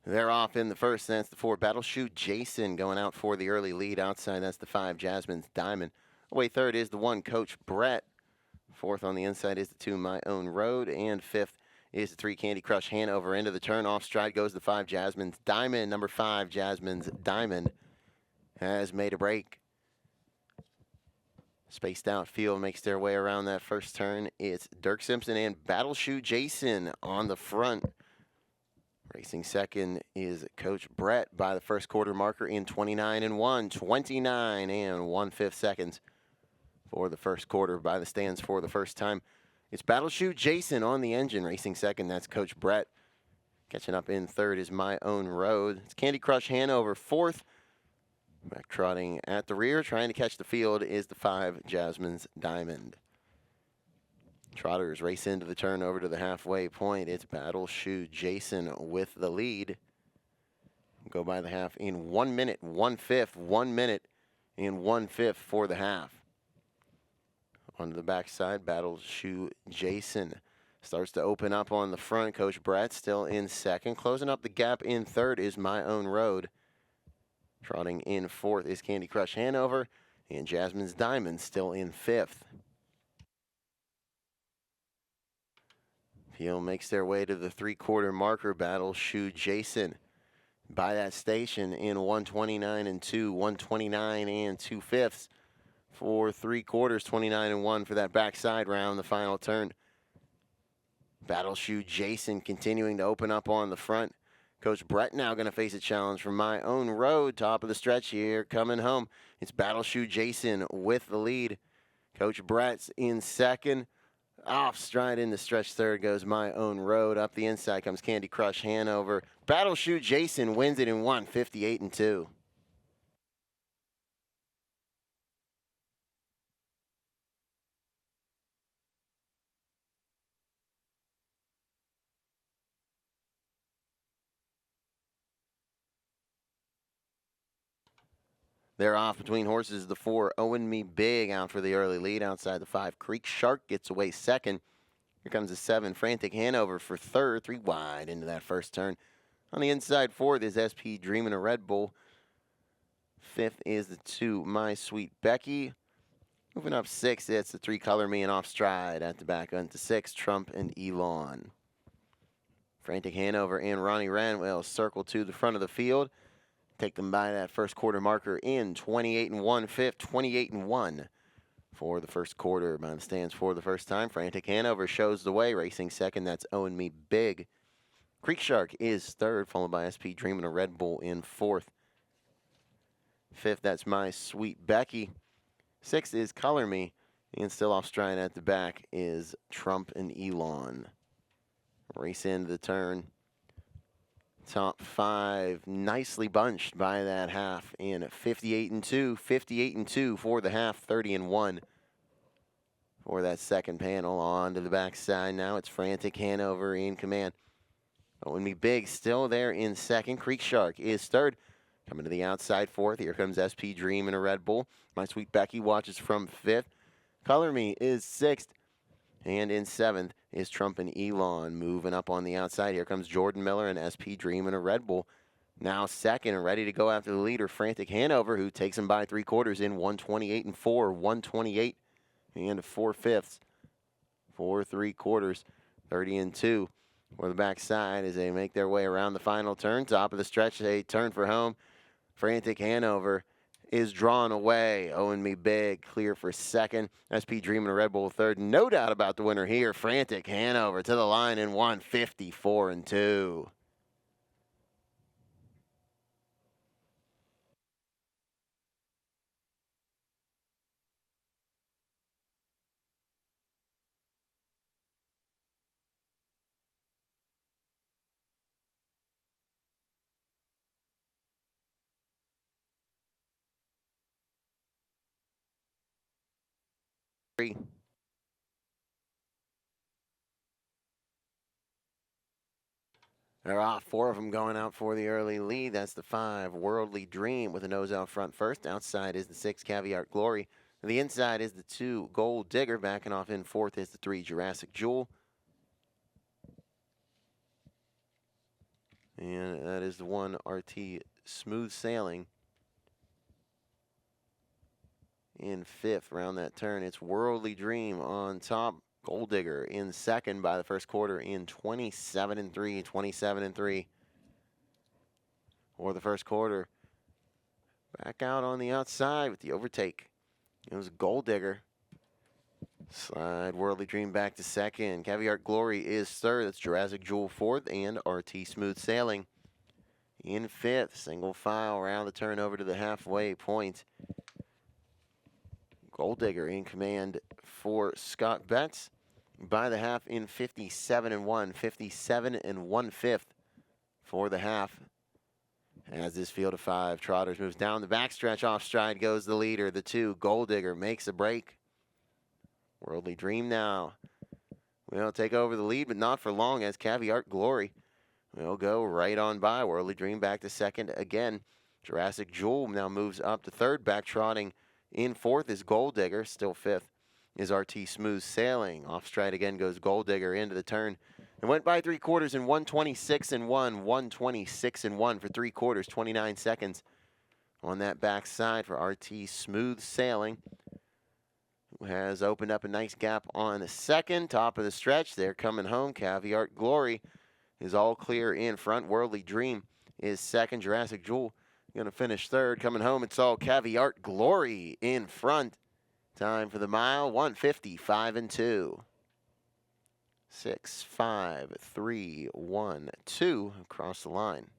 They're off in the first. That's the 4 Battleshoot Jason going out for the early lead. Outside, that's the 5 Jasmine's Diamond. Away third is the 1 Coach Brett. Fourth on the inside is the 2 My Own Road. And fifth is the 3 Candy Crush Hanover. Into the turn. Off stride goes the 5 Jasmine's Diamond. Number 5 Jasmine's Diamond has made a break. Spaced out field makes their way around that first turn. It's Dirk Simpson and Battleshoot Jason on the front. Racing second is Coach Brett by the first quarter marker in 29 1, 29 1/5 seconds for the first quarter by the stands for the first time. It's Battleshoot Jason on the engine. Racing second, that's Coach Brett. Catching up in third is My Own Road. It's Candy Crush Hanover fourth. Back trotting at the rear, trying to catch the field, is the 5 Jasmine's Diamond. Trotters race into the turn over to the halfway point. It's Battleshoot Jason with the lead. Go by the half in 1 minute, 1/5, 1 minute and 1/5 for the half. On the backside, Battleshoot Jason starts to open up on the front. Coach Brett still in second. Closing up the gap in third is My Own Road. Trotting in fourth is Candy Crush Hanover. And Jasmine's Diamond still in fifth. Field makes their way to the 3-quarter marker. Battleshoot Jason by that station in 129 2, 129 2/5 for 3 quarters, 29 1 for that backside round, the final turn. Battleshoot Jason continuing to open up on the front. Coach Brett now going to face a challenge from My Own Road. Top of the stretch here, coming home. It's Battleshoot Jason with the lead. Coach Brett's in second. Off stride in the stretch third goes My Own Road. Up the inside comes Candy Crush Hanover. Battleshoot Jason wins it in 1:58 2. They're off between horses. The 4 Owen Me Big out for the early lead. Outside the 5 Creek Shark gets away second. Here comes the 7 Frantic Hanover for third. 3 wide into that first turn. On the inside fourth is SP Dreamin' a Red Bull. Fifth is the 2 My Sweet Becky. Moving up sixth, it's the 3 Color Me and Off Stride. At the back onto 6 Trump and Elon. Frantic Hanover and Ronnie Wren will circle to the front of the field. Take them by that first quarter marker in 28 1/5, 28 1 for the first quarter by the stands for the first time. Frantic Hanover shows the way. Racing second, that's Owen Me Big. Creek Shark is third, followed by SP Dreamin' a Red Bull in fourth. Fifth, that's My Sweet Becky. Sixth is Color Me. And still off stride at the back is Trump and Elon. Race into the turn. Top 5 nicely bunched by that half in 58 2, 58 2 for the half, 30 1 for that second panel. On to the backside now. It's Frantic Hanover in command. Owen Me Big still there in second. Creek Shark is third. Coming to the outside fourth. Here comes SP Dreamin' a Red Bull. My Sweet Becky watches from fifth. Color Me is sixth. And in seventh is Trump and Elon moving up on the outside. Here comes Jordan Miller and SP Dreamin' a Red Bull. Now second and ready to go after the leader, Frantic Hanover, who takes him by 3 quarters in 128 4, 128 4/5 for 3 quarters, 30 2. For the backside as they make their way around the final turn. Top of the stretch, they turn for home. Frantic Hanover is drawn away. Owen Me Big clear for second. SP Dreamin' a Red Bull third. No doubt about the winner here. Frantic Hanover to the line in 154 2. They're off. 4 of them going out for the early lead. That's the 5 Worldly Dream with a nose out front first. Outside is the 6 Caviar Glory. The inside is the 2 Gold Digger. Backing off in fourth is the 3 Jurassic Jewel. And that is the one RT Smooth Sailing in 5th. Around that turn, it's Worldly Dream on top. Gold Digger in 2nd by the first quarter in 27-3, 27-3 for the first quarter. Back out on the outside with the overtake. It was Gold Digger. Slide Worldly Dream back to 2nd. Caviar Glory is 3rd. That's Jurassic Jewel 4th, and RT Smooth Sailing in 5th. Single file around the turn over to the halfway point. Gold Digger in command for Scott Betts by the half in 57-1, 57 1/5 for the half. As this field of 5 trotters moves down the backstretch, off stride goes the leader. The 2, Gold Digger, makes a break. Worldly Dream now will take over the lead, but not for long, as Caviar Glory will go right on by. Worldly Dream back to 2nd again. Jurassic Jewel now moves up to 3rd, back trotting. In 4th is Gold Digger. Still 5th is RT Smooth Sailing. Off stride again goes Gold Digger into the turn. And went by 3 quarters in 1:26-1, 1:26-1 for 3 quarters, 29 seconds on that backside for RT Smooth Sailing, who has opened up a nice gap on the 2nd. Top of the stretch, they're coming home. Caviar Glory is all clear in front. Worldly Dream is 2nd. Jurassic Jewel going to finish 3rd. Coming home, it's all Caviar Glory in front. Time for the mile, 1:55-2. 6, 5, 3, 1, 2 across the line.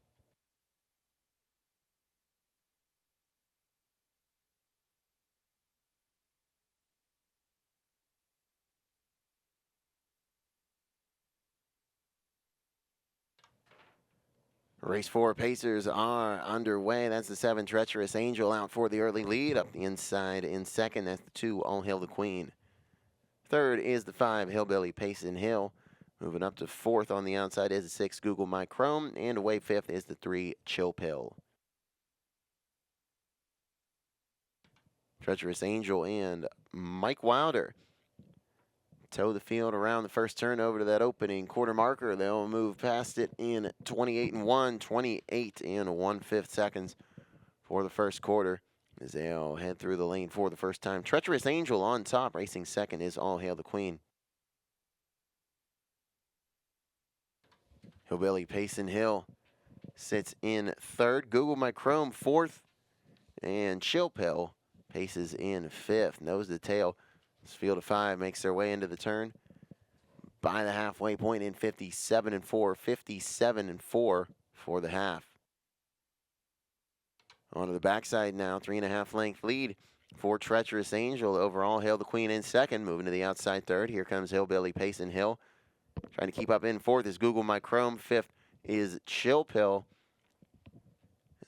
Race 4 Pacers are underway. That's the 7, Treacherous Angel, out for the early lead. Up the inside in 2nd. That's the 2, All Hail the Queen. 3rd is the 5, Hillbilly Payson Hill. Moving up to 4th on the outside is the 6, Google My Chrome. And away 5th is the 3, Chill Pill. Treacherous Angel and Mike Wilder toe the field around the first turn over to that opening quarter marker. They'll move past it in 28-1, 28 1/5 seconds for the first quarter, as they'll head through the lane for the first time. Treacherous Angel on top. Racing 2nd is All Hail the Queen. Hillbilly Payson Hill sits in 3rd. Google My Chrome 4th. And Chill Pill paces in 5th. Nose to tail. This field of 5 makes their way into the turn by the halfway point in 57-4, 57-4 for the half. Onto the backside now, 3.5 length lead for Treacherous Angel. Overall, Hail the Queen in 2nd, moving to the outside 3rd. Here comes Hillbilly Payson Hill. Trying to keep up in 4th is Google My Chrome. 5th is Chill Pill.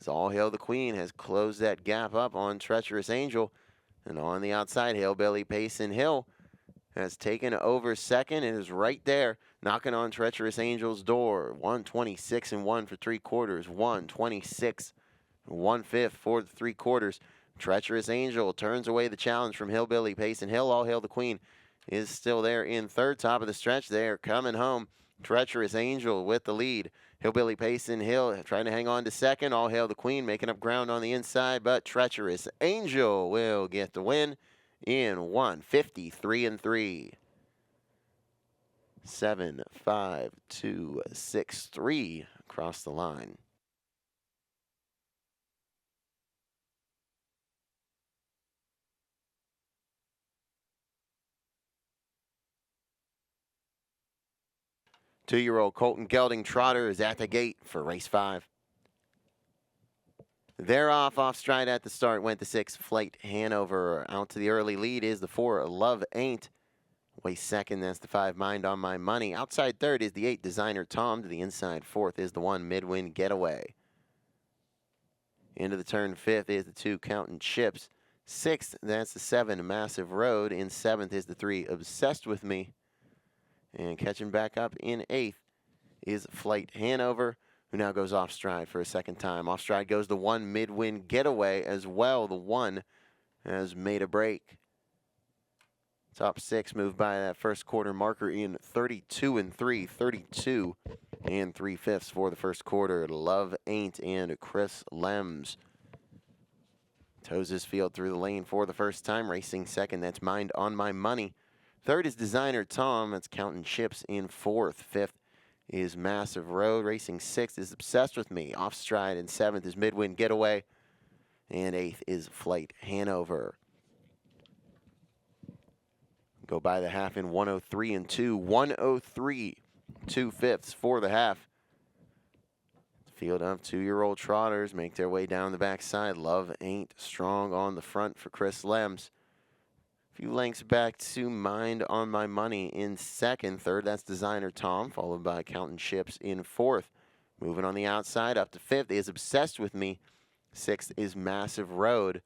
As All Hail the Queen has closed that gap up on Treacherous Angel. And on the outside, Hillbilly Payson Hill has taken over 2nd and is right there, knocking on Treacherous Angel's door. 1:26-1 for 3 quarters. 1:26 1/5 for the 3 quarters. Treacherous Angel turns away the challenge from Hillbilly Payson Hill. All Hail the Queen is still there in 3rd. Top of the stretch there, coming home. Treacherous Angel with the lead. Hillbilly Payson Hill trying to hang on to 2nd. All Hail the Queen making up ground on the inside, but Treacherous Angel will get the win in 1:53-3. 7, 5, 2, 6, 3 across the line. Two-year-old Colton Gelding Trotter is at the gate for race 5. They're off stride at the start. Went the 6, Flight Hanover. Out to the early lead is the 4, Love Ain't. Way 2nd, that's the 5, Mind on My Money. Outside 3rd is the 8, Designer Tom. To the inside 4th is the 1, Midwind Getaway. Into the turn 5th is the 2, Counting Chips. 6th, that's the 7, Massive Road. In 7th is the 3, Obsessed With Me. And catching back up in 8th is Flight Hanover, who now goes off stride for a 2nd time. Off stride goes the 1, Midwind Getaway as well. The 1 has made a break. Top 6 moved by that first quarter marker in 32 and 3, 32 and 3/5 for the first quarter. Love Ain't and Chris Lems. Toes this field through the lane for the first time. Racing second, that's Mind on My Money. Third is Designer Tom. That's counting chips in fourth. Fifth is Massive Road. Racing sixth is Obsessed With Me. Off Stride. And seventh is Midwind Getaway. And eighth is Flight Hanover. Go by the half in 103 and 2. 103, 2/5 for the half. Field of 2-year-old trotters make their way down the backside. Love Ain't strong on the front for Chris Lems. A few lengths back to Mind on My Money in second. Third, that's Designer Tom, followed by Counting Chips in fourth. Moving on the outside up to fifth is Obsessed With Me. Sixth is Massive Road.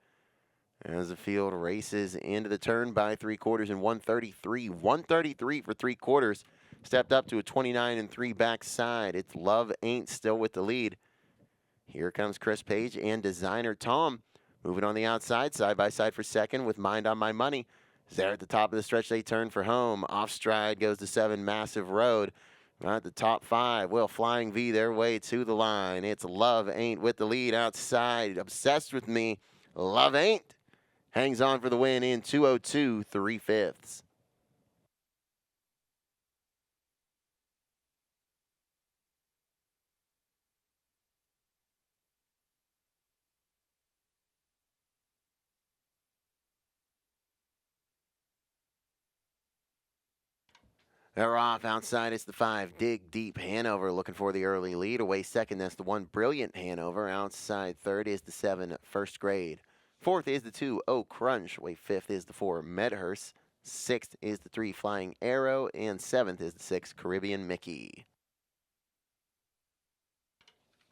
As the field races into the turn by 3/4 and 133. 133 for 3/4. Stepped up to a 29 and 3 backside. It's Love Ain't still with the lead. Here comes Chris Page and Designer Tom. Moving on the outside, side by side for second with Mind on My Money. There at the top of the stretch, they turn for home. Off Stride goes to 7, Massive Road. At the top 5, will Flying V their way to the line. It's Love Ain't with the lead outside. Obsessed With Me. Love Ain't hangs on for the win in 2:02 3/5. They're off. Outside it's the 5, Dig Deep Hanover looking for the early lead. Away second, that's the 1, Brilliant Hanover. Outside third is the 7, First Grade. Fourth is the 2, Oh Crunch. Away fifth is the 4, Medhurst. Sixth is the 3, Flying Arrow. And seventh is the 6, Caribbean Mickey.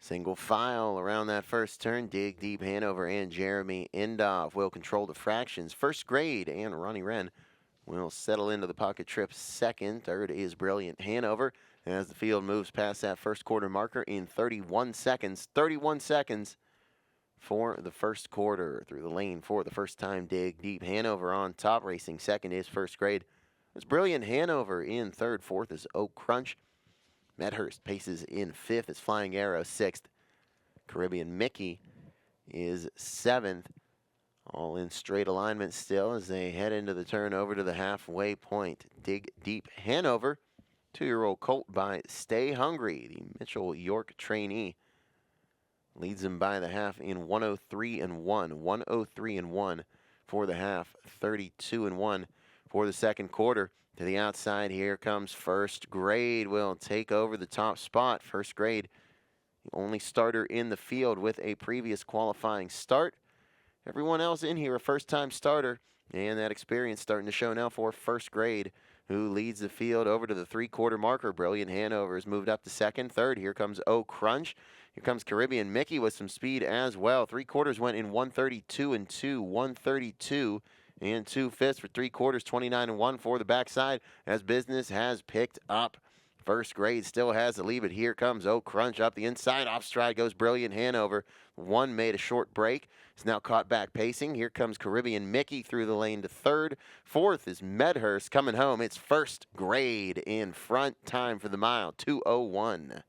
Single file around that first turn. Dig Deep Hanover and Jeremy Indoff will control the fractions. First Grade and Ronnie Wren will settle into the pocket trip second. Third is Brilliant Hanover as the field moves past that first quarter marker in 31 seconds. 31 seconds for the first quarter. Through the lane for the first time, Dig Deep Hanover on top. Racing second is First Grade. It's Brilliant Hanover in third. Fourth is Oak Crunch. Medhurst paces in fifth. It's Flying Arrow sixth. Caribbean Mickey is seventh. All in straight alignment still as they head into the turn over to the halfway point. Dig Deep Hanover, 2-year-old colt by Stay Hungry, the Mitchell York trainee. Leads them by the half in 103 and 1. 103 and 1 for the half. 32 and 1 for the second quarter. To the outside, here comes First Grade. Will take over the top spot. First Grade, the only starter in the field with a previous qualifying start. Everyone else in here a first-time starter, and that experience starting to show now for First Grade, who leads the field over to the 3/4 marker. Brilliant Hanover has moved up to second. Third, here comes Oh Crunch. Here comes Caribbean Mickey with some speed as well. 3/4 went in 132 and 2, 132 and 2/5 for 3/4, 29 and 1 for the backside as business has picked up. First Grade still has the lead, but here comes Oh Crunch up the inside. Off Stride goes Brilliant Hanover. One made a short break. It's now caught back pacing. Here comes Caribbean Mickey through the lane to third. Fourth is Medhurst coming home. It's First Grade in front. Time for the mile, 2:01.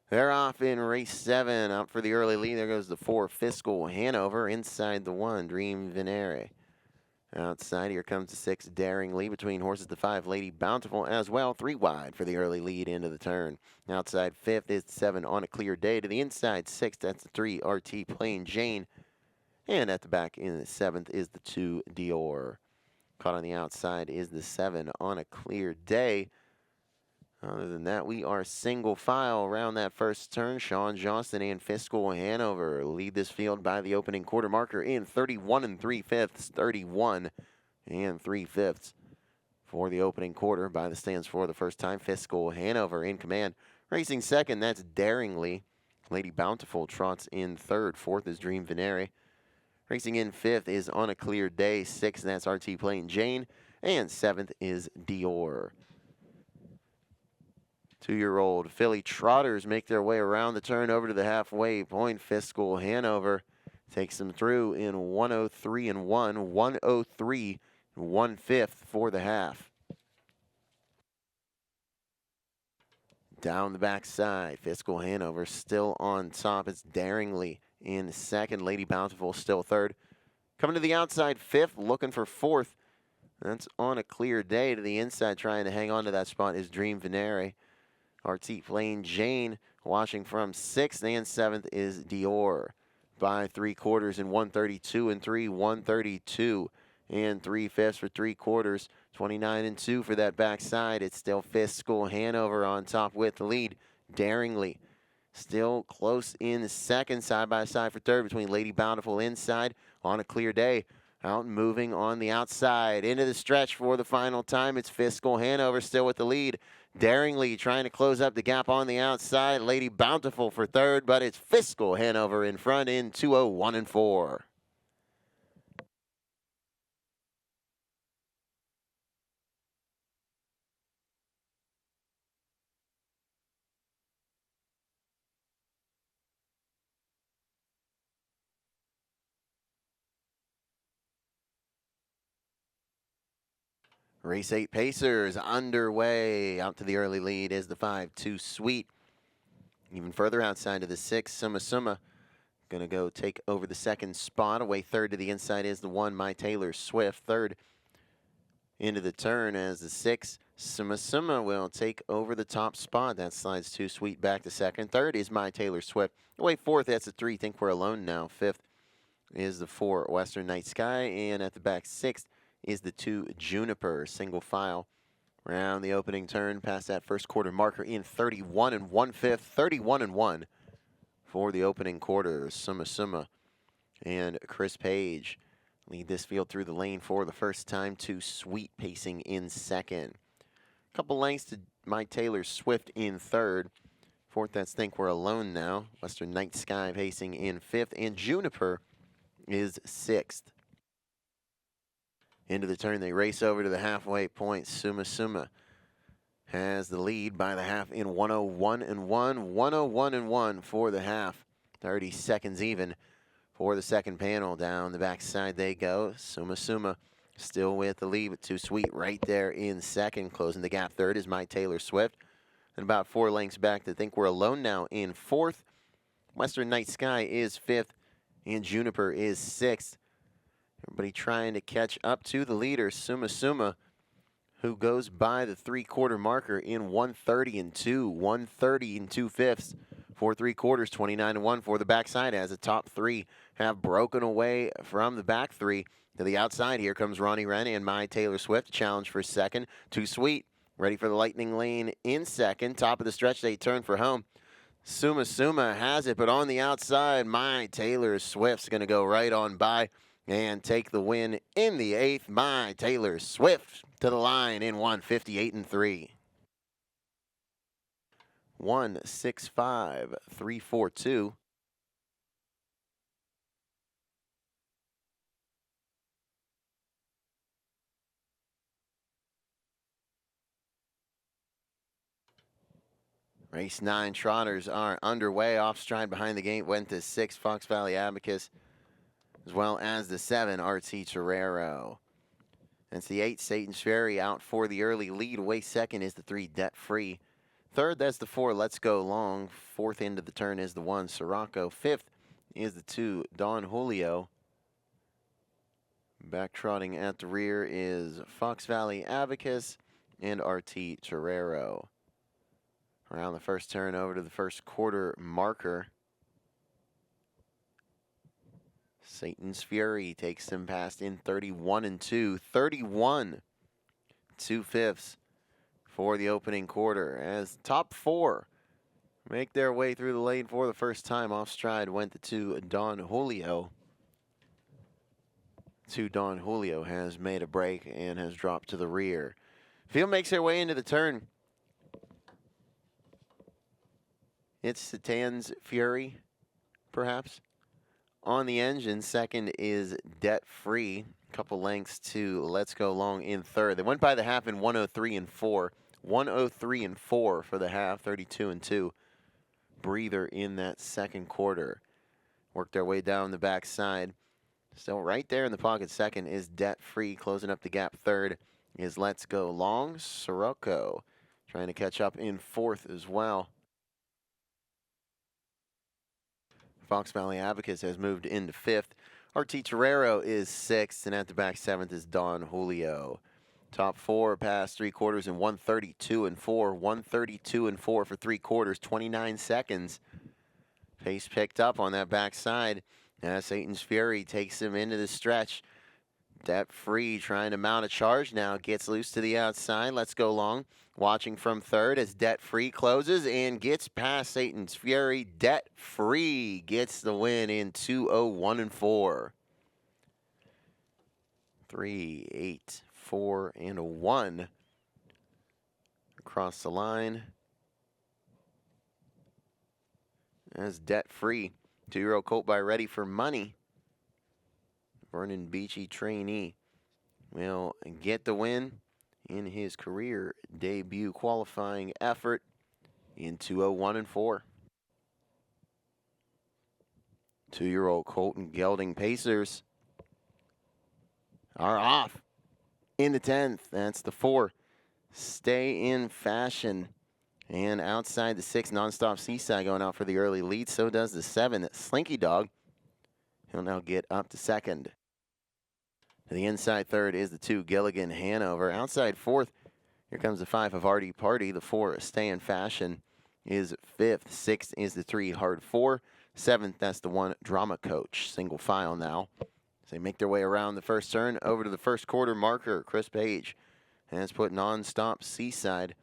They're off in race 7. Up for the early lead. There goes the 4, Fiscal Hanover. Inside the 1, Dream Venere. Outside, here comes the 6, Daring Lee. Between horses, the 5, Lady Bountiful as well. 3 wide for the early lead into the turn. Outside, 5th is the 7, On a Clear Day. To the inside, 6th, that's the 3, RT Plain Jane. And at the back in the 7th is the 2, Dior. Caught on the outside is the 7, On a Clear Day. Other than that, we are single file around that first turn. Sean Johnston and Fiscal Hanover lead this field by the opening quarter marker in 31 and 3/5. 31 and 3/5 for the opening quarter by the stands for the first time. Fiscal Hanover in command. Racing second, that's Daringly. Lady Bountiful trots in third. Fourth is Dream Venere. Racing in 5th is On a Clear Day. 6th, that's RT Plain Jane. And 7th is Dior. 2-year-old filly trotters make their way around the turn over to the halfway point. Fiscal Hanover takes them through in 103 and 1, 103 and 1/5 for the half. Down the backside, Fiscal Hanover still on top. It's Daringly in 2nd. Lady Bountiful still 3rd. Coming to the outside, 5th, looking for 4th. That's On a Clear Day. To the inside, trying to hang on to that spot is Dream Venere. RT Plain Jane watching from 6th, and 7th is Dior. By 3/4 in 132 and 3, 132 and 3/5 for 3/4. 29 and 2 for that backside. It's still Fiscal Hanover on top with the lead. Daringly still close in 2nd, side by side for 3rd between Lady Bountiful inside. On a Clear Day, out and moving on the outside. Into the stretch for the final time. It's Fiscal Hanover still with the lead. Daringly trying to close up the gap on the outside. Lady Bountiful for 3rd, but it's Fiscal Hanover in front in 2:01 and 4. Race 8 Pacers underway. Out to the early lead is the 5-2 Sweet. Even further outside to the 6, Summa Summa. Going to go take over the 2nd spot. Away 3rd to the inside is the 1, My Taylor Swift. 3rd into the turn as the 6, Summa Summa will take over the top spot. That slides 2 Sweet back to 2nd. 3rd is My Taylor Swift. Away 4th, that's the 3, Think We're Alone Now. 5th is the 4, Western Night Sky. And at the back 6th is the 2, Juniper. Single file around the opening turn past that first quarter marker in 31 and 1/5, 31 and 1 for the opening quarter. Summa Summa and Chris Page lead this field through the lane for the first time. 2 Sweet pacing in 2nd. Couple lengths to My Taylor Swift in 3rd. 4th, that's Think We're Alone Now. Western Night Sky pacing in 5th, and Juniper is 6th. Into the turn, they race over to the halfway point. Summa Summa has the lead by the half in 101 and 1, 101 and 1 for the half. 30 seconds even for the second panel. Down the backside they go. Summa Summa still with the lead, but 2 Sweet right there in 2nd. Closing the gap 3rd is My Taylor Swift. And about 4 lengths back to Think We're Alone Now in 4th. Western Night Sky is 5th, and Juniper is 6th. Everybody trying to catch up to the leader, Summa Summa, who goes by the 3/4 marker in 130 and 2, 130 and 2/5 for 3/4, 29 and 1 for the backside, as the top 3 have broken away from the back 3 to the outside. Here comes Ronnie Wren and My Taylor Swift, challenge for 2nd. 2 Sweet ready for the lightning lane in 2nd. Top of the stretch, they turn for home. Summa Summa has it, but on the outside, My Taylor Swift's going to go right on by and take the win in the 8th. My Taylor Swift to the line in 158 and 3. 165-342. Race 9 trotters are underway. Off stride behind the gate went to 6, Fox Valley Abacus, as well as the 7, RT Torero. That's the 8, Satan's Ferry out for the early lead. Away 2nd is the 3, Debt Free. 3rd, that's the 4, Let's Go Long. 4th into the turn is the 1, Sirocco. 5th is the 2, Don Julio. Back trotting at the rear is Fox Valley Abacus and RT Torero. Around the first turn over to the first quarter marker. Satan's Fury takes him past in 31 and 2, 31 2/5 for the opening quarter, as top 4 make their way through the lane for the first time. Off stride went the 2, Don Julio. 2, Don Julio has made a break and has dropped to the rear. Field makes their way into the turn. It's Satan's Fury, perhaps. on the engine. Second is Debt Free. Couple lengths to Let's Go Long in third. They went by the half in 103 and 4. 103 and 4 for the half, 32 and 2. Breather in that second quarter. Worked their way down the backside. Still right there in the pocket. Second is Debt Free. Closing up the gap. Third is Let's Go Long. Sirocco trying to catch up in fourth as well. Fox Valley Advocates has moved into fifth. RT Torero is sixth, and at the back seventh is Don Julio. Top four past three quarters in 132 and 4. 132 and 4 for three quarters, 29 seconds. Pace picked up on that backside as Satan's Fury takes him into the stretch. Debt Free trying to mount a charge now. Gets loose to the outside. Let's Go Long. Watching from third as Debt Free closes and gets past Satan's Fury. Debt Free gets the win in 2:01 and 4. 3, 8, 4, and a 1 across the line. As Debt Free, 2-year-old colt by Ready for Money. Vernon Beachy trainee will get the win in his career debut qualifying effort in 2:01 and 4. 2-year-old Colton Gelding Pacers are off in the 10th. That's the 4. Stay in Fashion. And outside the 6, Nonstop Seaside going out for the early lead. So does the 7, Slinky Dog. He'll now get up to second. To the inside third is the 2, Gilligan Hanover. Outside fourth, here comes the 5, Havarti Party. The 4, Stay in Fashion, is fifth. Sixth is the 3, Hard 4. Seventh, that's the 1, Drama Coach. Single file now. As they make their way around the first turn, over to the first quarter marker, Chris Page has put Nonstop Seaside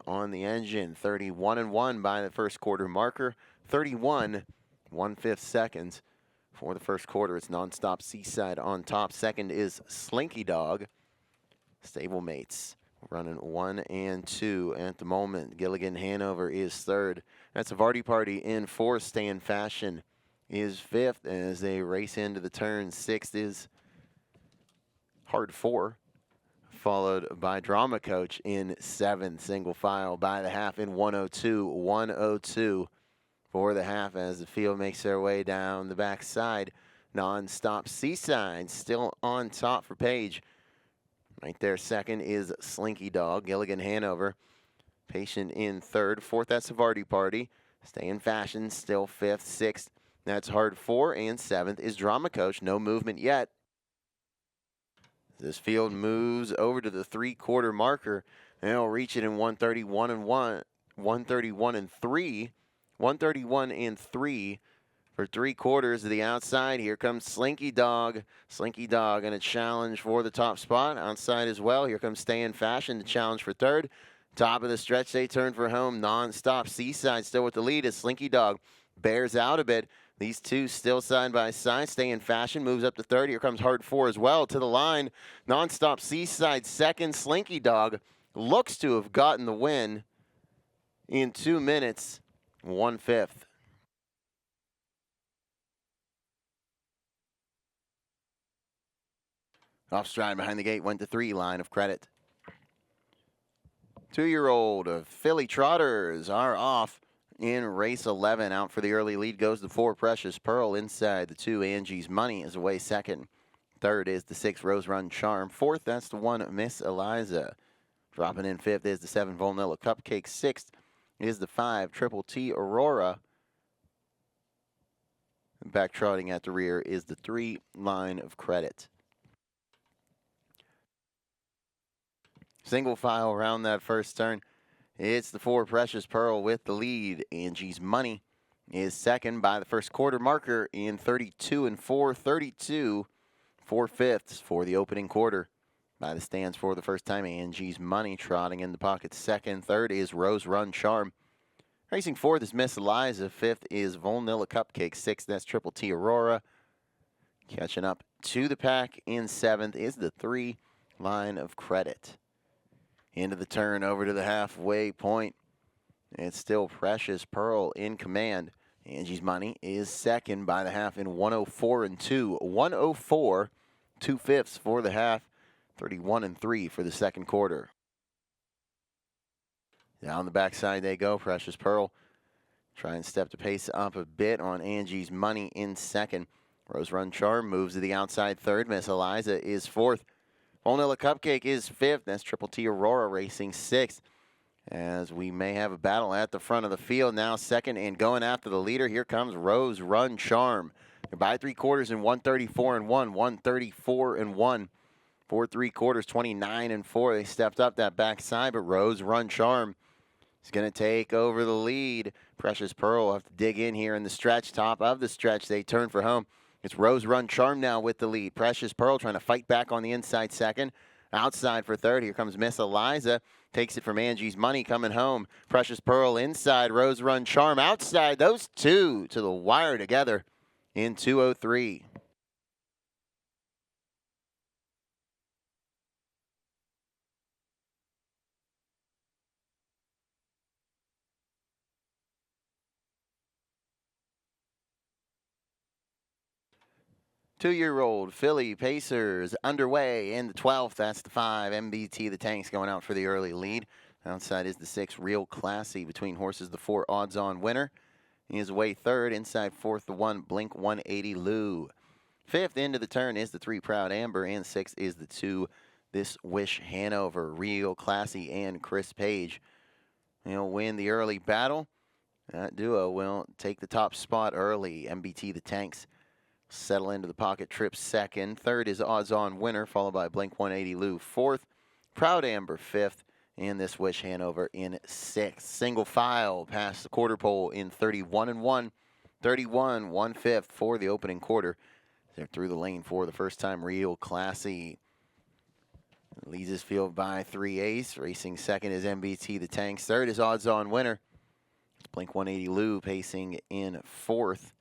on the engine. 31 and 1 by the first quarter marker. 31 1/5 seconds. For the first quarter, it's Nonstop Seaside on top. Second is Slinky Dog. Stablemates running 1 and 2 at the moment. Gilligan Hanover is third. That's Havarti Party in fourth. Stay in Fashion is fifth as they race into the turn. Sixth is Hard 4, followed by Drama Coach in seventh. Single file by the half in 102. 102. For the half as the field makes their way down the backside. Nonstop Seaside still on top for Page. Right there, second is Slinky Dog. Gilligan Hanover, Patient in third. Fourth, that's Havarti Party. Stay in Fashion, still fifth. Sixth, that's Hard 4. And seventh is Drama Coach. No movement yet. This field moves over to the three-quarter marker. And it'll reach it in 131 and 1. 131 and 3. 131 and 3 for three quarters of the outside. Here comes Slinky Dog. Slinky Dog in a challenge for the top spot. Outside as well. Here comes Stay in Fashion, the challenge for third. Top of the stretch, they turn for home. Nonstop Seaside still with the lead as Slinky Dog bears out a bit. These two still side by side. Stay in Fashion moves up to third. Here comes Hard 4 as well to the line. Nonstop Seaside second. Slinky Dog looks to have gotten the win in 2 minutes. 1/5. Off stride behind the gate, went to 3, line of credit. 2-year-old Philly Trotters are off in race 11. Out for the early lead goes the 4, Precious Pearl. Inside the 2, Angie's Money is away second. Third is the 6, Rose Run Charm. Fourth, that's the 1, Miss Eliza. Dropping in fifth is the 7, Vanilla Cupcake. Sixth is the 5, Triple T Aurora. Back trotting at the rear is the 3, Line of Credit. Single file around that first turn. It's the 4, Precious Pearl with the lead. Angie's Money is second by the first quarter marker in 32 and 4. 32 4/5 for the opening quarter. By the stands for the first time, Angie's Money trotting in the pocket second. Third is Rose Run Charm. Racing fourth is Miss Eliza. Fifth is Vanilla Cupcake. Sixth, that's Triple T Aurora. Catching up to the pack in seventh is the 3, Line of Credit. Into the turn, over to the halfway point. It's still Precious Pearl in command. Angie's Money is second by the half in 104 and 2. 104, 2/5 for the half. 31 and 3 for the second quarter. Down the backside they go. Precious Pearl try and step the pace up a bit on Angie's Money in second. Rose Run Charm moves to the outside third. Miss Eliza is fourth. Vanilla Cupcake is fifth. That's Triple T Aurora racing sixth. As we may have a battle at the front of the field now, second and going after the leader. Here comes Rose Run Charm. They're by 3/4 in 134 and 1, 134 and 1. 4 3/4, 29 and 4. They stepped up that backside, but Rose Run Charm is going to take over the lead. Precious Pearl will have to dig in here in the stretch. Top of the stretch, they turn for home. It's Rose Run Charm now with the lead. Precious Pearl trying to fight back on the inside second. Outside for third. Here comes Miss Eliza. Takes it from Angie's Money coming home. Precious Pearl inside. Rose Run Charm outside. Those two to the wire together in 2:03. Two-year-old Philly Pacers underway in the 12th. That's the 5. MBT the Tanks going out for the early lead. Outside is the 6. Real Classy. Between horses, the 4. Odds-on Winner. He is away third. Inside fourth, the 1. Blink 180 Lou. Fifth into the turn is the 3. Proud Amber. And sixth is the 2. This Wish Hanover. Real Classy and Chris Page. He'll win the early battle. That duo will take the top spot early. MBT the Tanks settle into the pocket trip second. Third is Odds-on Winner, followed by Blink 180 Lou fourth. Proud Amber fifth. And This Wish Hanover in sixth. Single file past the quarter pole in 31 and 1. 31, 1/5 for the opening quarter. They're through the lane for the first time. Real Classy leads his field by 3/8. Racing second is MBT the Tanks. Third is Odds-on Winner. It's Blink 180 Lou pacing in fourth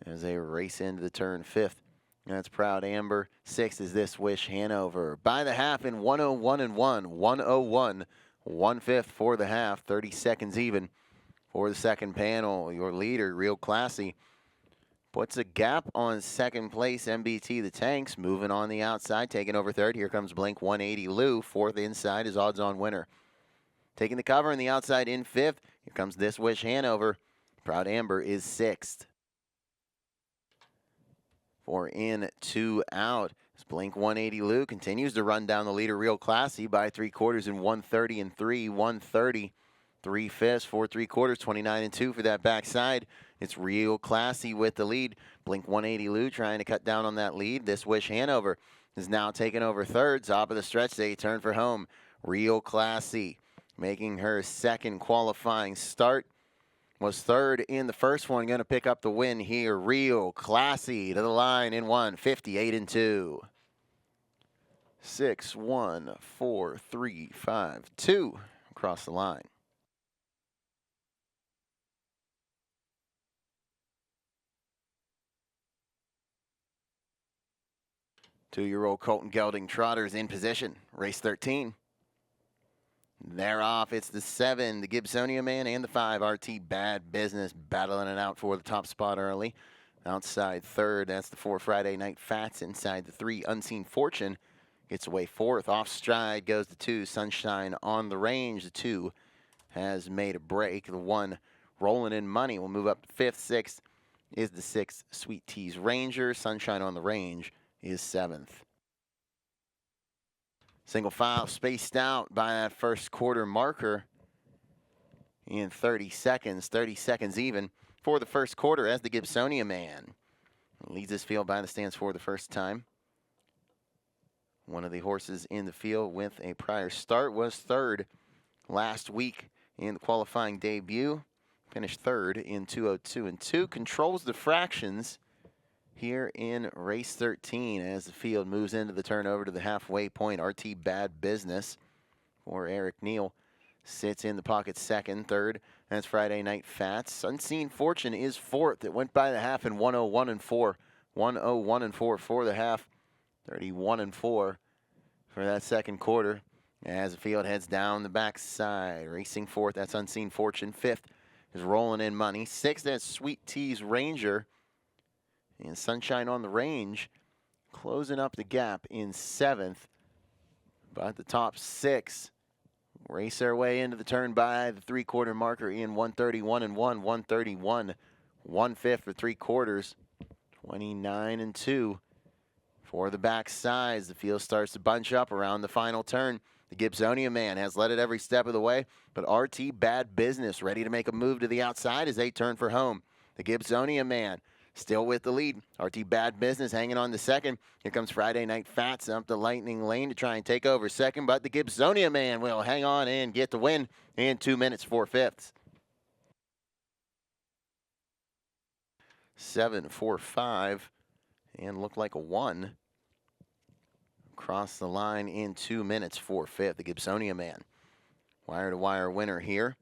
as they race into the turn fifth. That's Proud Amber. Sixth is This Wish Hanover. By the half in 101 and 1. 101, 1/5 for the half. 30 seconds even for the second panel. Your leader, Real Classy, puts a gap on second place. MBT the Tanks moving on the outside, taking over third. Here comes Blink 180 Lou. Fourth inside is Odds-on Winner. Taking the cover on the outside in fifth. Here comes This Wish Hanover. Proud Amber is sixth. 4 in, 2 out. As Blink 180 Lou continues to run down the leader, Real Classy, by 3/4 in 130 and 3. 130, 3/5, 4 3/4, 29 and 2 for that backside. It's Real Classy with the lead. Blink 180 Lou trying to cut down on that lead. This Wish Hanover is now taking over third. Top of the stretch, they turn for home. Real Classy making her second qualifying start. Was third in the first one, going to pick up the win here. Real Classy to the line in 1:58 and 2. 6, 1, 4, 3, 5, 2 across the line. Two-year-old Colton Gelding Trotters in position. Race 13. They're off. It's the 7, the Gibsonia Man, and the 5, RT Bad Business, battling it out for the top spot early. Outside third, that's the 4, Friday Night Fats. Inside the 3, Unseen Fortune gets away fourth. Off stride goes the 2, Sunshine on the Range. The 2 has made a break. The 1, Rolling in Money, will move up to fifth. Sixth is the 6, Sweet Teas Ranger. Sunshine on the Range is 7th. Single file spaced out by that first quarter marker in 30 seconds. 30 seconds even for the first quarter as the Gibsonia Man leads this field by the stands for the first time. One of the horses in the field with a prior start was third last week in the qualifying debut. Finished third in 2:02 and 2. Controls the fractions here in race 13 as the field moves into the turnover to the halfway point. RT Bad Business for Eric Neal sits in the pocket second. Third, that's Friday Night Fats. Unseen Fortune is fourth. It went by the half in 101 and 4. 101 and 4 for the half. 31 and 4 for that second quarter as the field heads down the backside. Racing fourth, that's Unseen Fortune. Fifth is rolling in money. 6, that's Sweet Tea's Ranger. And Sunshine on the Range closing up the gap in 7th. But the top 6 race their way into the turn by the 3/4 marker in 131 and 1, 131, 1/5 for 3/4, 29 and 2. For the back sides, the field starts to bunch up around the final turn. The Gibsonia man has led it every step of the way, but RT Bad Business ready to make a move to the outside as they turn for home. The Gibsonia man still with the lead. RT Bad Business hanging on to second. Here comes Friday Night Fats up the Lightning Lane to try and take over second, but the Gibsonia man will hang on and get the win in 2 minutes 4/5. 7-4-5 and looked like a 1. Cross the line in 2 minutes 4/5. The Gibsonia man. Wire-to-wire winner here.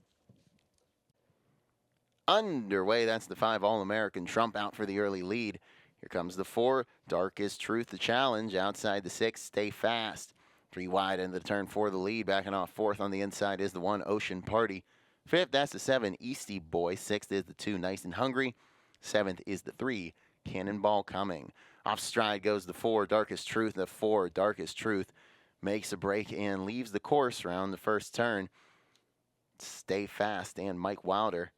Underway, that's the 5 All-American Trump out for the early lead. Here comes the 4, Darkest Truth, the challenge. Outside the 6, Stay Fast. 3 wide into the turn for the lead. Backing off 4th on the inside is the 1, Ocean Party. 5th, that's the 7, Easty Boy. 6th is the 2, Nice and Hungry. 7th is the 3, Cannonball Coming. Off stride goes the 4, Darkest Truth. The 4, Darkest Truth, makes a break and leaves the course around the first turn. Stay Fast and Mike Wilder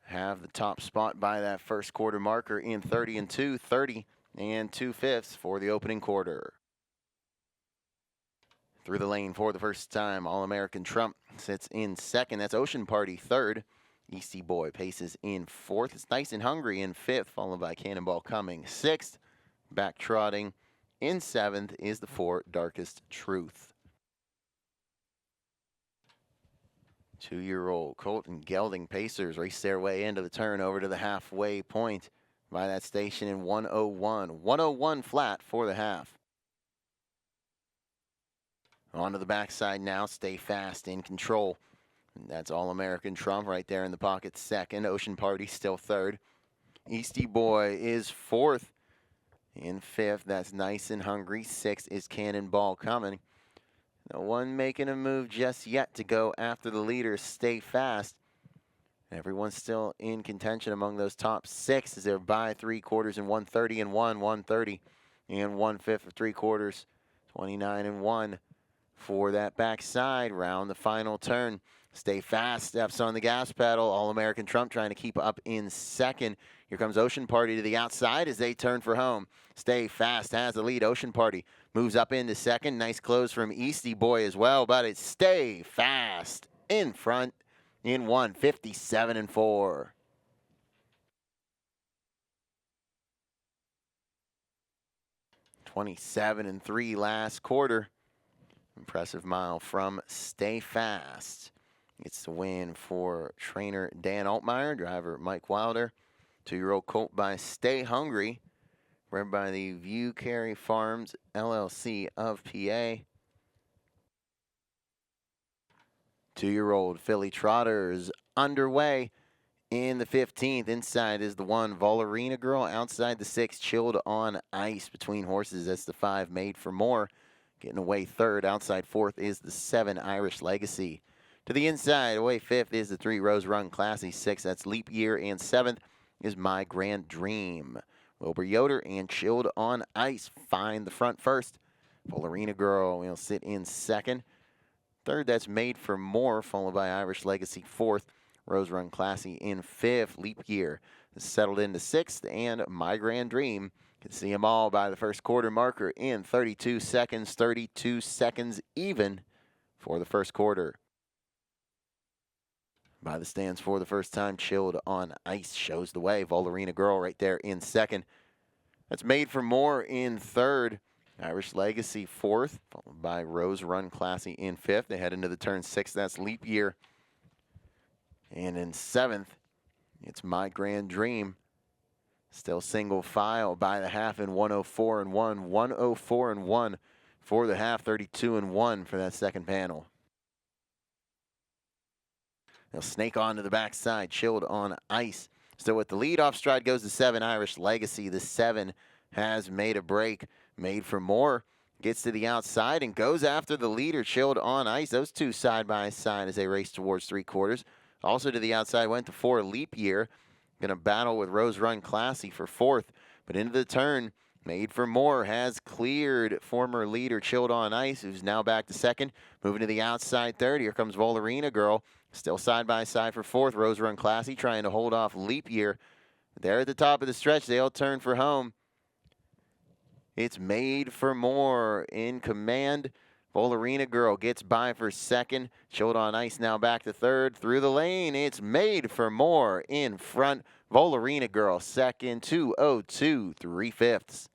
have the top spot by that first quarter marker in 30 and 2, 30 and 2/5 for the opening quarter. Through the lane for the first time, All-American Trump sits in second. That's Ocean Party third. Easty Boy paces in 4th. It's Nice and Hungry in 5th, followed by Cannonball Coming 6th. Back trotting in 7th is the 4, Darkest Truth. 2-year-old Colt and Gelding Pacers race their way into the turn over to the halfway point by that station in 101. 101 flat for the half. Onto the backside now, Stay Fast in control. And that's All-American Trump right there in the pocket second. Ocean Party still third. Easty Boy is 4th. In 5th, that's Nice and Hungry. 6th is Cannonball Coming. No one making a move just yet to go after the leader, Stay Fast. Everyone's still in contention among those top 6 as they're by 3/4 and 130 and 1, 130 and 1/5 of 3/4, 29 and 1 for that backside round the final turn. Stay Fast steps on the gas pedal. All-American Trump trying to keep up in second. Here comes Ocean Party to the outside as they turn for home. Stay Fast has the lead. Ocean Party moves up into second. Nice close from Easty Boy as well, but it's Stay Fast in front in 157 and 4. $27 and 3 last quarter. Impressive mile from Stay Fast. It's the win for trainer Dan Altmeyer, driver Mike Wilder. 2-year-old colt by Stay Hungry, bred by the View Carry Farms LLC of PA. 2-year-old filly trotters underway in the 15th. Inside is the 1, Valerina Girl. Outside the 6, Chilled on Ice. Between horses, that's the 5, Made for More. Getting away third. Outside 4th is the 7, Irish Legacy. To the inside, away 5th is the 3, Rose Run Classy. 6, that's Leap Year. And 7th is My Grand Dream. Wilbur Yoder and Chilled on Ice find the front first. Valerina Girl will sit in second. Third, that's Made for More, followed by Irish Legacy 4th. Rose Run Classy in 5th. Leap Year is settled into 6th. And My Grand Dream, can see them all by the first quarter marker in 32 seconds. 32 seconds even for the first quarter. By the stands for the first time, Chilled on Ice shows the way. Valerina Girl right there in second. That's Made for More in third. Irish Legacy 4th, followed by Rose Run Classy in 5th. They head into the turn 6. That's Leap Year. And in 7th, it's My Grand Dream. Still single file by the half in 104 and 1. 104 and 1 for the half. 32 and 1 for that second panel. They'll snake on to the backside. Chilled on Ice. So with the lead, off stride goes the 7, Irish Legacy. The 7 has made a break. Made for More gets to the outside and goes after the leader, Chilled on Ice. Those two side by side as they race towards 3/4. Also to the outside went the 4 Leap Year. Going to battle with Rose Run Classy for 4th. But into the turn, Made for More has cleared former leader Chilled on Ice, who's now back to 2nd. Moving to the outside 3rd. Here comes Volarina Girl. Still side by side for 4th. Rose Run Classy trying to hold off Leap Year. There at the top of the stretch, they'll turn for home. It's Made for More in command. Volarina Girl gets by for 2nd. Chilled on Ice now back to 3rd. Through the lane, it's Made for More in front. Volarina Girl 2nd, 2:02 3/5.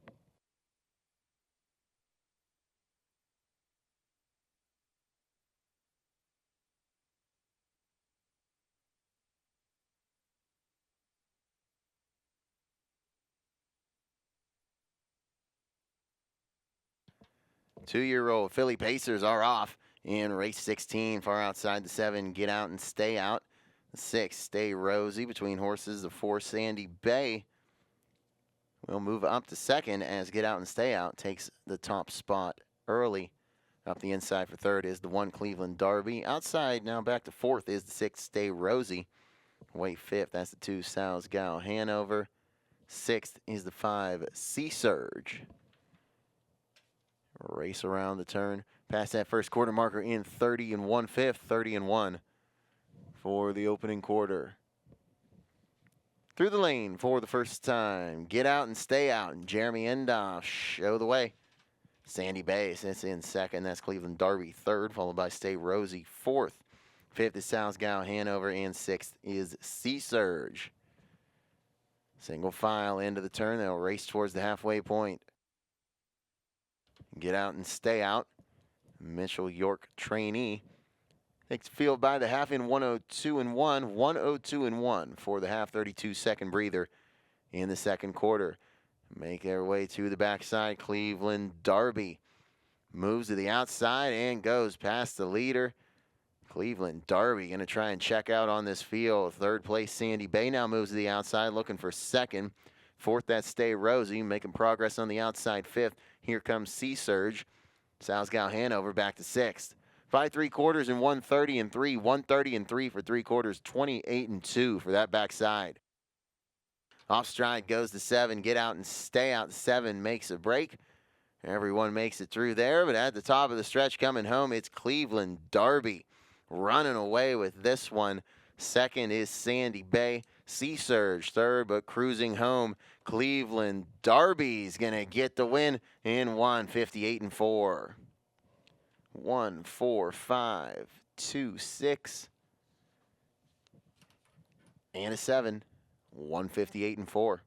Two-year-old Philly Pacers are off in race 16, far outside the 7. Get Out and Stay Out. The 6, Stay Rosy. Between horses, the 4, Sandy Bay will move up to 2nd as Get Out and Stay Out takes the top spot early. Up the inside for 3rd is the 1, Cleveland Derby. Outside now back to 4th is the 6, Stay Rosy. Way 5th, that's the 2, Sal's Gal Hanover. 6th is the 5, Sea Surge. Race around the turn. Past that first quarter marker in 30 1/5, 30 1 for the opening quarter. Through the lane for the first time. Get Out and Stay Out. And Jeremy Endoff show the way. Sandy Bay sits in 2nd. That's Cleveland Derby 3rd, followed by Stay Rosy 4th. 5th is Sal's Gal Hanover, and 6th is Sea Surge. Single file into the turn. They'll race towards the halfway point. Get Out and Stay Out. Mitchell York trainee takes field by the half in 1:02 and 1, 1:02 and 1 for the half 32-second breather in the second quarter. Make their way to the backside. Cleveland Derby moves to the outside and goes past the leader. Cleveland Derby going to try and check out on this field. 3rd place Sandy Bay now moves to the outside looking for 2nd. 4th, that's Stay Rosy, making progress on the outside 5th. Here comes Sea Surge. Sal's Gal Hanover back to 6th. 5 3/4 and 1:30 and 3. 1:30 and 3 for 3/4. 28 and 2 for that backside. Off stride goes to 7. Get Out and Stay Out. 7 makes a break. Everyone makes it through there, but at the top of the stretch coming home, it's Cleveland Derby running away with this one. 2nd is Sandy Bay. Sea Surge 3rd, but cruising home. Cleveland Derby's going to get the win in 1:58 and 4. 1 4 5 2 6 and a 7. 1:58 and 4.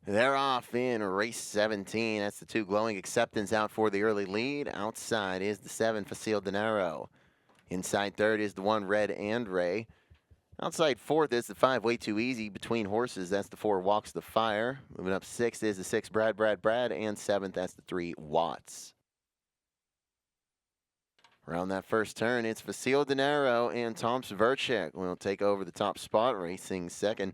They're off in race 17. That's the 2 Glowing Acceptance out for the early lead. Outside is the 7 Facile Dinero. Inside 3rd is the 1 Red and Ray. Outside 4th is the 5 Way Too Easy. Between horses, that's the 4 Walks the Fire. Moving up 6th is the 6 Brad. And 7th, that's the 3 Watts. Around that first turn, it's Facile Dinero and Tom Sverchek will take over the top spot. Racing 2nd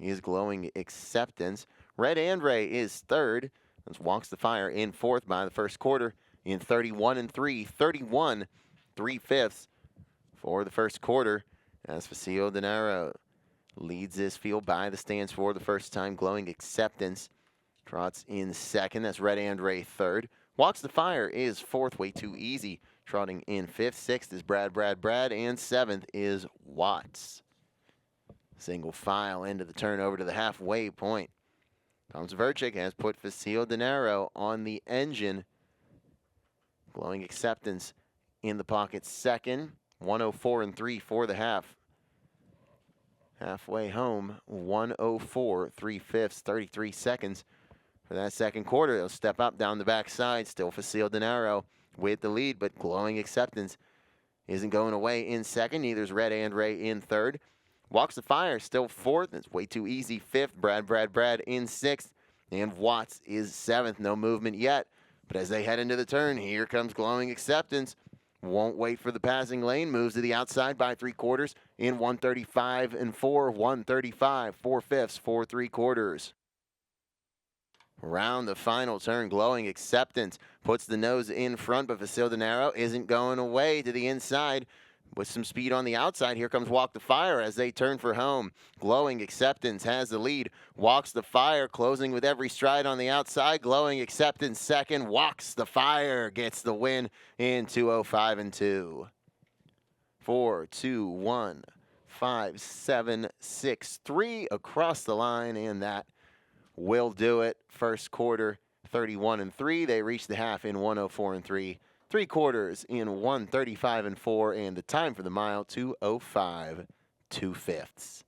is Glowing Acceptance. Red and Ray is 3rd. That's Walks the Fire in 4th by the first quarter in 31 and 3. 31 3/5 for the first quarter as Facile Dinero leads this field by the stands for the first time. Glowing Acceptance trots in 2nd. That's Red and Ray 3rd. Walks the Fire is 4th. Way Too Easy trotting in 5th. 6th is Brad. And 7th is Watts. Single file into the turn over to the halfway point. Tom Sverchek has put Facile Dinero on the engine. Glowing Acceptance in the pocket 2nd. 1:04 and 3 for the half. Halfway home, 1:04 3/5, 33 seconds for that second quarter. They'll step up down the backside. Still Facile Dinero with the lead, but Glowing Acceptance isn't going away in 2nd. Neither is Red and Ray in 3rd. Walks the Fire still 4th. It's Way Too Easy 5th. Brad in 6th. And Watts is 7th. No movement yet. But as they head into the turn, here comes Glowing Acceptance. Won't wait for the passing lane. Moves to the outside by 3/4 in 135 and 4, 135, 4/5, 4 3/4. Round the final turn, Glowing Acceptance puts the nose in front, but Facility Narrow isn't going away to the inside. With some speed on the outside, here comes Walk the Fire as they turn for home. Glowing Acceptance has the lead. Walks the Fire, closing with every stride on the outside. Glowing Acceptance second. Walks the Fire gets the win in 2:05 and 2. 4, 2, 1, 5, 7, 6, 3 across the line, and that will do it. First quarter, 31 and 3. They reach the half in 104 and 3. 3/4 in 135 and 4, and the time for the mile 2:05 2/5.